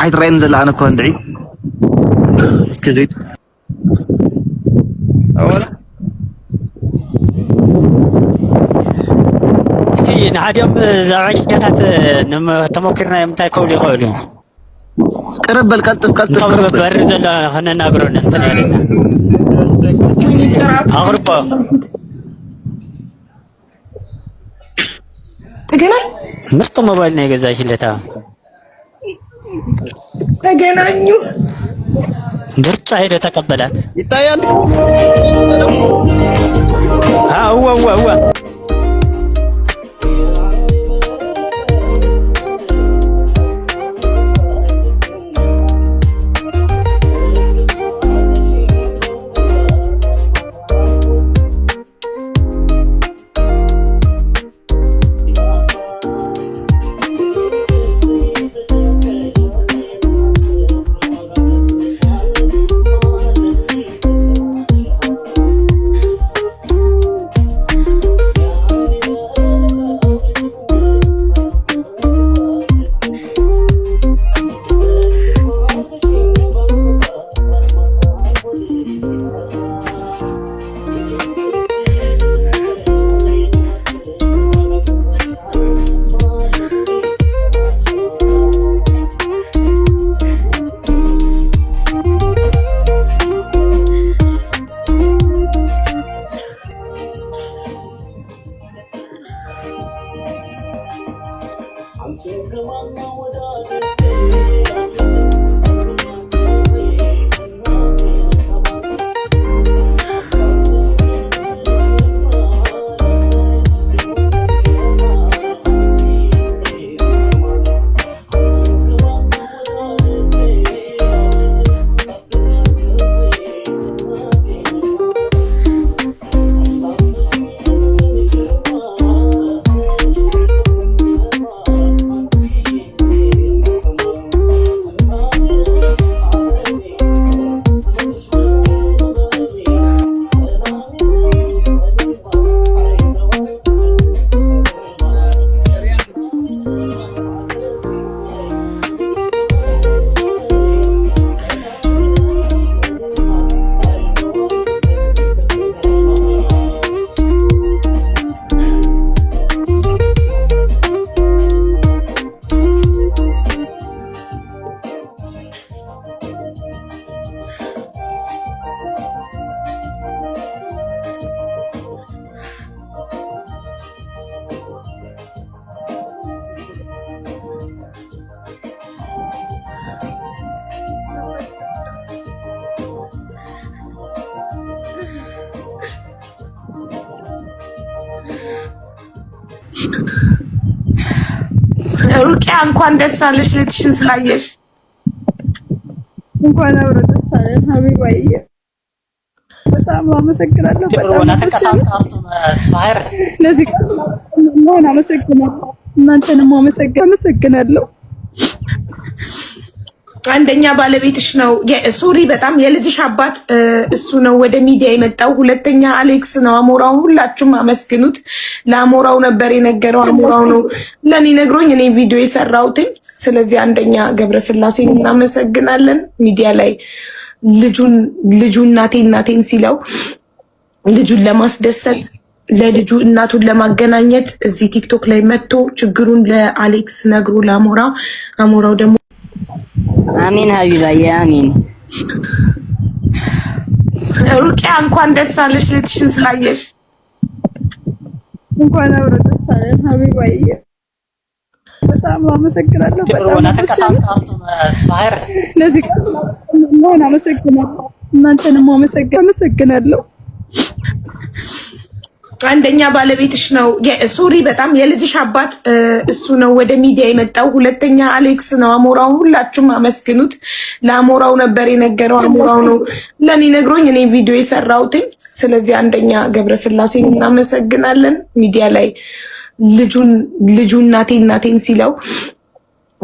حيترين زل أنا كون دعي اسكغيت أولا اسكي نعديهم زعيدات نم تمكرنا يمتى كولي قولوا قرب كلطف قرب برز لا خلينا نقرون نستنى أغرب تجنن ምርጥ ሞባይል ነው የገዛሽለታ ተገናኙ ምርጫ ሄደ ተቀበላት ይታያል አው አው አው ሩቂያ እንኳን ደስ አለሽ ልጅሽን ስላየሽ እንኳን አብሮ ደስ አለን ሀቢባዬ በጣም አመሰግናለሁ ለዚህ ነው አመሰግናለሁ እናንተንም አመሰግናለሁ አንደኛ ባለቤትሽ ነው ሶሪ በጣም የልጅሽ አባት እሱ ነው ወደ ሚዲያ የመጣው ሁለተኛ አሌክስ ነው አሞራው ሁላችሁም አመስግኑት ለአሞራው ነበር የነገረው አሞራው ነው ለኔ ነግሮኝ እኔ ቪዲዮ የሰራሁት ስለዚህ አንደኛ ገብረስላሴን እናመሰግናለን ሚዲያ ላይ ልጁ እናቴን ሲለው ልጁን ለማስደሰት ለልጁ እናቱን ለማገናኘት እዚህ ቲክቶክ ላይ መጥቶ ችግሩን ለአሌክስ ነግሮ ለአሞራው ደግሞ አሚን ሀቢባዬ አሚን ሩቂያ እንኳን ደስ አለሽ ልጅሽን ስላየሽ እንኳን አብሮ ደስ አለን ሀቢባዬ በጣም አመሰግናለሁ ለዚህ ነው አመሰግናለሁ እናንተንም አመሰግናለሁ አንደኛ ባለቤትሽ ነው ሶሪ በጣም የልጅሽ አባት እሱ ነው ወደ ሚዲያ የመጣው ሁለተኛ አሌክስ ነው አሞራው ሁላችሁም አመስግኑት ለአሞራው ነበር የነገረው አሞራው ነው ለኔ ነግሮኝ እኔ ቪዲዮ የሰራሁት ስለዚህ አንደኛ ገብረስላሴን እናመሰግናለን ሚዲያ ላይ ልጁ እናቴን ሲለው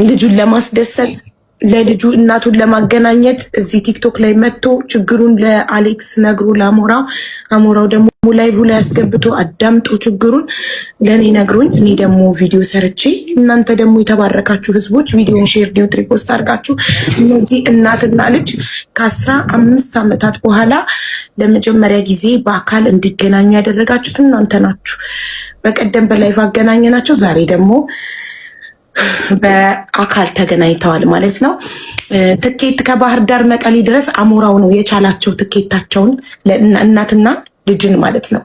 ልጁን ለማስደሰት ለልጁ እናቱን ለማገናኘት እዚህ ቲክቶክ ላይ መጥቶ ችግሩን ለአሌክስ ነግሮ አሞራው ደግሞ ላይቭ ላይ አስገብቶ አዳምጦ ችግሩን ለኔ ነግሮኝ እኔ ደግሞ ቪዲዮ ሰርቼ እናንተ ደግሞ የተባረካችሁ ህዝቦች ቪዲዮን ሼር ዲዩት ሪፖስት አድርጋችሁ እነዚህ እናትና ልጅ ከ15 ዓመታት በኋላ ለመጀመሪያ ጊዜ በአካል እንዲገናኙ ያደረጋችሁት እናንተ ናችሁ። በቀደም በላይቭ አገናኘናቸው፣ ዛሬ ደግሞ በአካል ተገናኝተዋል ማለት ነው። ትኬት ከባህር ዳር መቀሌ ድረስ አሞራው ነው የቻላቸው ትኬታቸውን ለእናትና ልጅን ማለት ነው።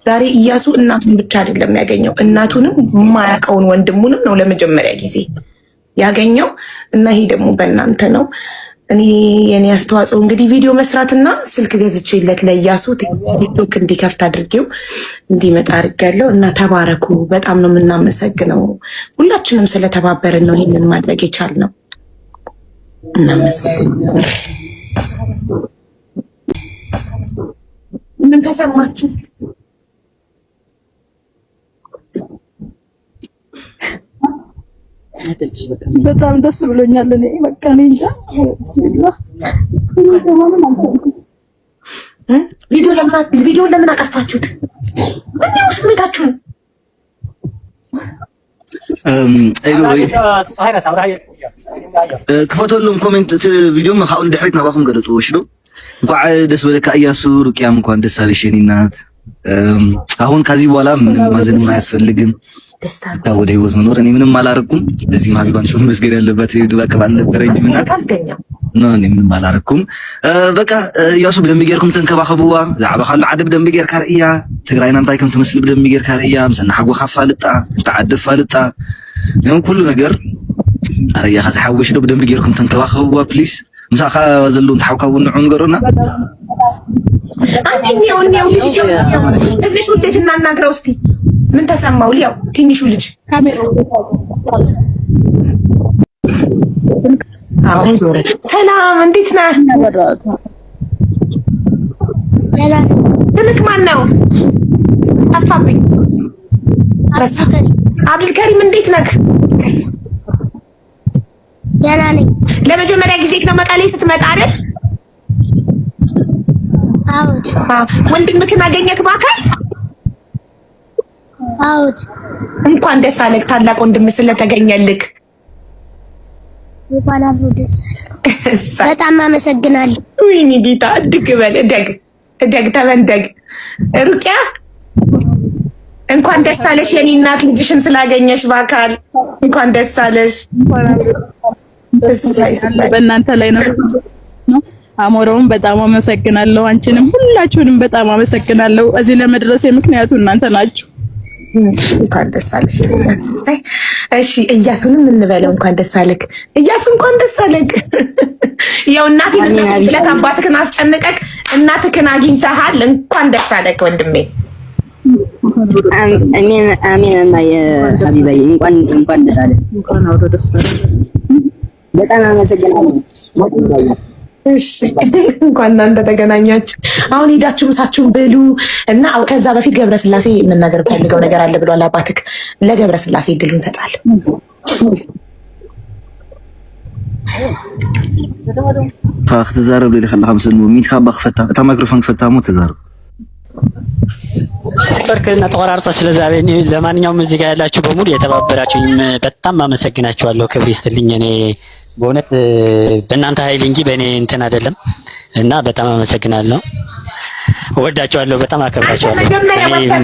ዛሬ እያሱ እናቱን ብቻ አይደለም ያገኘው፣ እናቱንም የማያውቀውን ወንድሙንም ነው ለመጀመሪያ ጊዜ ያገኘው እና ይሄ ደግሞ በእናንተ ነው። እኔ የኔ አስተዋጽኦ እንግዲህ ቪዲዮ መስራትና ስልክ ገዝቼለት ለእያሱ ቲክቶክ እንዲከፍት አድርጌው እንዲመጣ አድርጌያለሁ እና ተባረኩ። በጣም ነው የምናመሰግነው። ሁላችንም ስለተባበርን ነው ይህንን ማድረግ የቻልነው። እናመሰግናለን። ምን ተሰማችሁ? በጣም ደስ ብሎኛል። እኔ በቃ እኔ እንጃ ቢስሚላህ ቪዲዮ ለምን አጠፋችሁት? ምንድነው ስሜታችሁን? ክፈተሎም ኮሜንት ቪዲዮ ካው እንድሕሪት ናባኹም ገለጽዎ ሽዶ እንኳዕ ደስ በለካ እያሱ ሩቅያም እንኳን ደስ አለሽ የኔ እናት። አሁን ከዚህ በኋላ ምንም ማዘንም አያስፈልግም። ወደ ህይወት መኖር እኔ ምንም አላረኩም። ለዚህ ማቢባን ሹም መስገድ ያለበት ድባቅ ባልነበረኝም እና ነው እኔ ምንም አላረኩም። በቃ እያሱ በደንብ ጌርኩም ተንከባኸቡዋ ዛዕባ ካሉ ዓደ በደንብ ጌር ካርያ ትግራይና እንታይ ከም ትመስል በደንብ ጌር ካርያ ምሰና ሓጎ ካፋልጣ ተዓደፍ ፋልጣ ነው ኩሉ ነገር አረያ ከዝሓወሽ ዶ በደንብ ጌርኩም ተንከባኸቡዋ ፕሊዝ። ምሳኻ ዘሎ ተሓውካው ንዑንገሩና አንተኛው ትንሹ ልጅ እናናግረው እስቲ ምን ተሰማው? ሊያው ትንሹ ልጅ አሁን ዞረ። ሰላም እንዴት ነህ? ስምክ ማን ነው? ጠፋብኝ። አብዱልከሪም እንዴት ነህ? ደህና ነኝ። ለመጀመሪያ ጊዜ ነው መቀሌ ስትመጣ አይደል? አውድ ወንድምክን አገኘክ በአካል? አውድ እንኳን ደስ አለህ ታላቅ ወንድም ስለተገኘልክ። እንኳን አብሮ ደስ አለህ። በጣም አመሰግናለሁ። ወይኔ ጌታ እድግ በል እደግ ተመንደግ። ሩቅያ እንኳን ደስ አለሽ የኔ እናት ልጅሽን ስላገኘሽ በአካል እንኳን ደስ አለሽ። በእናንተ ላይ ነው። አሞራውን በጣም አመሰግናለሁ። አንቺንም ሁላችሁንም በጣም አመሰግናለሁ። እዚህ ለመድረስ ምክንያቱ እናንተ ናችሁ። እንኳን ደስ አለሽ። እሺ እያሱንም እንበለው እንኳን ደስ አለክ እያሱ፣ እንኳን ደስ አለክ። ያው እናትህን ብለህ አባትህን አስጨንቀክ እናትህን አግኝተሃል። እንኳን ደስ አለክ ወንድሜ። አሜን አሜን። እና የሀቢባዬ እንኳን ደስ አለህ። እንኳን አውሮ ደስ አለህ። በጣም አመሰግናለሁ። እሺ እንኳን እናንተ ተገናኛችሁ። አሁን ሄዳችሁ ምሳችሁን ብሉ እና ከዛ በፊት ገብረስላሴ መናገር ፈልገው ነገር አለ ብሏል አባትክ። ለገብረስላሴ እድሉን እንሰጣለን። ክትዛረብ ለይ ከለካ ምስል ሚትካ ባክፈታ እታ ማይክሮፎን ክፈታ ሞ ተዛረብ ሰርክና ተቆራርጣ ስለዛቤ። ለማንኛውም እዚህ ጋር ያላችሁ በሙሉ የተባበራችሁኝ በጣም አመሰግናችኋለሁ። ክብር ይስጥልኝ። እኔ በእውነት በእናንተ ኃይል እንጂ በእኔ እንትን አይደለም እና በጣም አመሰግናለሁ። እወዳችኋለሁ፣ በጣም አከብራችኋለሁ።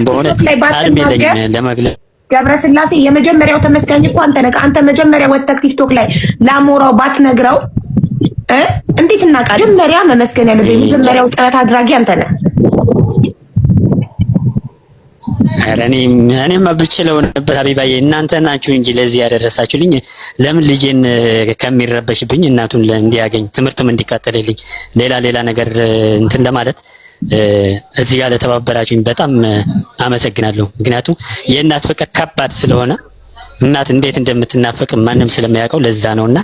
በእውነት ቃልም የለኝም ለመግለጽ። ገብረስላሴ የመጀመሪያው ተመስጋኝ እኮ አንተ ነህ። አንተ መጀመሪያ ወጥተህ ቲክቶክ ላይ ለአሞራው ባትነግረው እንዴት እናውቃለን? መጀመሪያ መመስገን ያለብህ የመጀመሪያው ጥረት አድራጊ አንተ ነህ። እኔማ ብችለው ነበር ሀቢባዬ፣ እናንተ ናችሁ እንጂ ለዚህ ያደረሳችሁልኝ። ለምን ልጄን ከሚረበሽብኝ እናቱን እንዲያገኝ ትምህርቱም እንዲካተልልኝ ሌላ ነገር እንትን ለማለት እዚህ ጋር ለተባበራችሁኝ በጣም አመሰግናለሁ። ምክንያቱም የእናት ፍቅር ከባድ ስለሆነ እናት እንዴት እንደምትናፈቅ ማንም ስለሚያውቀው ለዛ ነውና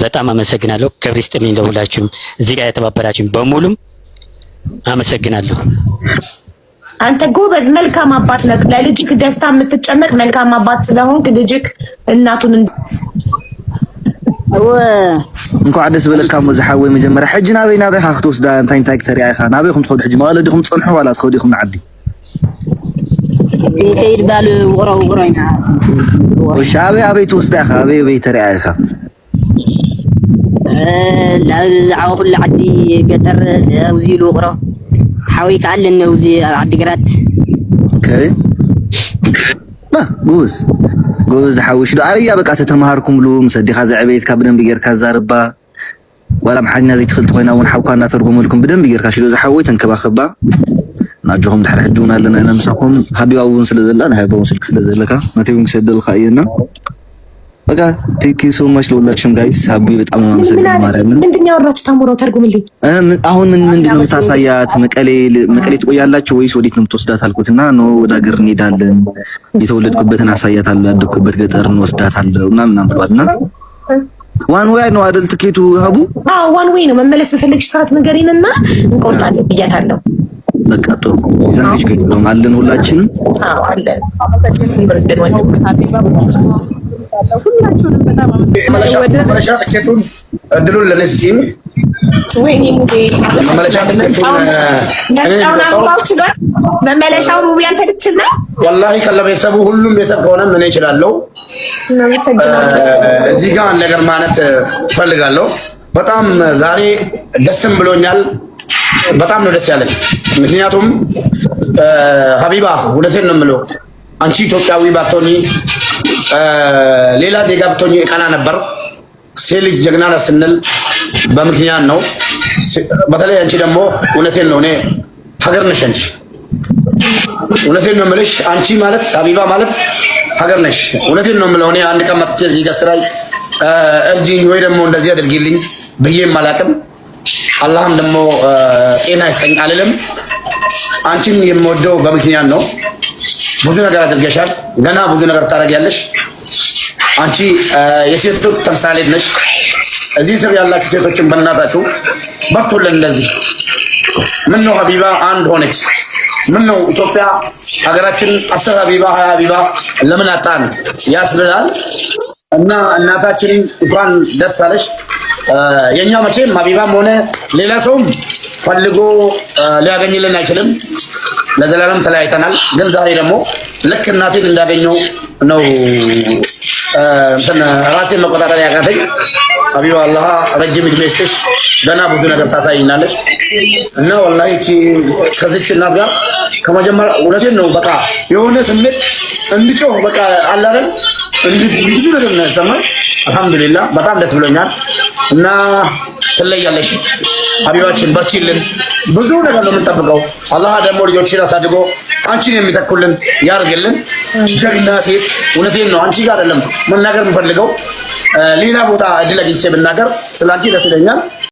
በጣም አመሰግናለሁ። ክብር ይስጥልኝ ለሁላችሁም እዚህ ጋር የተባበራችሁኝ በሙሉም አመሰግናለሁ። አንተ ጎበዝ መልካም አባት ነህ። ለልጅክ ደስታ የምትጨነቅ መልካም አባት ስለሆንክ ልጅክ እናቱን እንኳ عدس بلك كم زحوي مجمرة حجنا بينا بيها خطوس دا انتاي كتري ايخا نابيكم تخد حج ما لديكم تصنحوا ولا تخديكم نعدي كيد بال وغرينا وشابي ابي توسدا خابي بيتري ايخا لا زعو كل عدي قطر وزيل وغرا حاوي كعلن وزي عدي قرات اوكي لا جوز حوش دو عريا بقى تتمهاركم له مسدي خازع بيت كابدن بيغير كازاربا ولا محاجنا زي تخلت خوينا ونحاوكانا ترغم لكم بدن بيغير كاشلو زحوي تنكباخبا ناجوهم دحر حجونا لنا انا مساكم حبيباون سلازلا انا حبيباون سلك سلازلكا ناتيو مسدل خاينا بقى ቴንኪው ሶ ማች ለሁላችሁም ጋይስ ሀቢ በጣም አመሰግናለሁ። ማርያም ምንድነው ያወራችሁ? ታምሮው ተርጉምልኝ። አሁን ምንድነው ታሳያት? መቀሌ ትቆያላችሁ ወይስ ወዴት ነው የምትወስዳት አልኩትና ነው ወደ ሀገር እንሄዳለን፣ የተወለድኩበትን አሳያታለሁ፣ ያደግኩበት ገጠር እንወስዳታለሁ ምናምን ብሏልና ዋን ዌይ ነው አይደል ትኬቱ ሀቡ? አዎ ዋን ዌይ ነው። መመለስ በፈለግሽ ሰዓት ንገሪንና እንቆርጣለን ብያታለሁ። በቃ ጥሩ ይዘንሽ ነው አለን ሁላችንም። አዎ አለን። ብርድን ወንድም ሁላችሁንም በጣም አመሰግናለሁ። መመለሻ ትኬቱን እድሉን ለነሲም ወይኔ ሙቤ መመለሻው ሙቤ አንተ ልትችል ነው ወላሂ ከለቤተሰቡ ሁሉም ቤተሰብ ከሆነ ምን ይችላልው እዚህ ጋር ነገር ማለት ፈልጋለሁ። በጣም ዛሬ ደስም ብሎኛል። በጣም ነው ደስ ያለኝ። ምክንያቱም ሀቢባ እውነቴን ነው የምለው አንቺ ኢትዮጵያዊ ባትሆኚ ሌላ ዜጋ ብትሆኚ ቀና ነበር። ሴት ጀግና ነሽ ስንል በምክንያት ነው። በተለይ አንቺ ደግሞ እውነቴን ነው እኔ ሀገር ነሽ አንቺ እውነቴን ነው የምልሽ አንቺ ማለት ሀቢባ ማለት ሀገር ነሽ። እውነቴን ነው የምለው እኔ አንድ ቀን መጥቼ እዚህ ገስትራይ እርጂኝ ወይ ደግሞ እንደዚህ አድርጊልኝ ብዬም አላውቅም። አላህም ደግሞ ጤና ይስጠኝ አልልም። አንቺን የምወደው በምክንያት ነው። ብዙ ነገር አድርገሻል፣ ገና ብዙ ነገር ታደርጊያለሽ። አንቺ የሴቶች ተምሳሌት ነሽ። እዚህ ስር ያላችሁ ሴቶችን በእናታችሁ በርቱልን። እንደዚህ ምን ነው ሀቢባ አንድ ሆነች? ምን ነው ኢትዮጵያ ሀገራችን 10 ሀቢባ 20 ሀቢባ ለምን አጣን ያስብላል። እና እናታችን እንኳን ደስ አለሽ። የኛ መቼም ሀቢባም ሆነ ሌላ ሰውም ፈልጎ ሊያገኝልን አይችልም። ለዘላለም ተለያይተናል። ግን ዛሬ ደግሞ ልክ እናቴን እንዳገኘው ነው ራሴን መቆጣጠር ያቃተኝ። ሀቢባ አላህ ረጅም እድሜ ይስጥሽ፣ ገና ብዙ ነገር ታሳይናለሽ። እና ወላሂ ከዚች እናት ጋር ከመጀመሪያ እውነቴን ነው በቃ የሆነ ስሜት እንድጮህ በቃ አላለም ብዙ ነገር ነው ያሰማኝ። አልሐምዱሊላህ በጣም ደስ ብሎኛል። እና ትለያለሽ ሀቢባችን፣ በርቺልን። ብዙ ነገር ነው የምንጠብቀው። አላህ ደግሞ ልጆችን አሳድጎ አንቺን የሚተኩልን ያርግልን። ጀግና ሴት እውነቴን ነው አንቺ ጋር አይደለም መናገር የምፈልገው ሌላ ቦታ እድል አግኝቼ ብናገር ስላንቺ ደስ ይለኛል።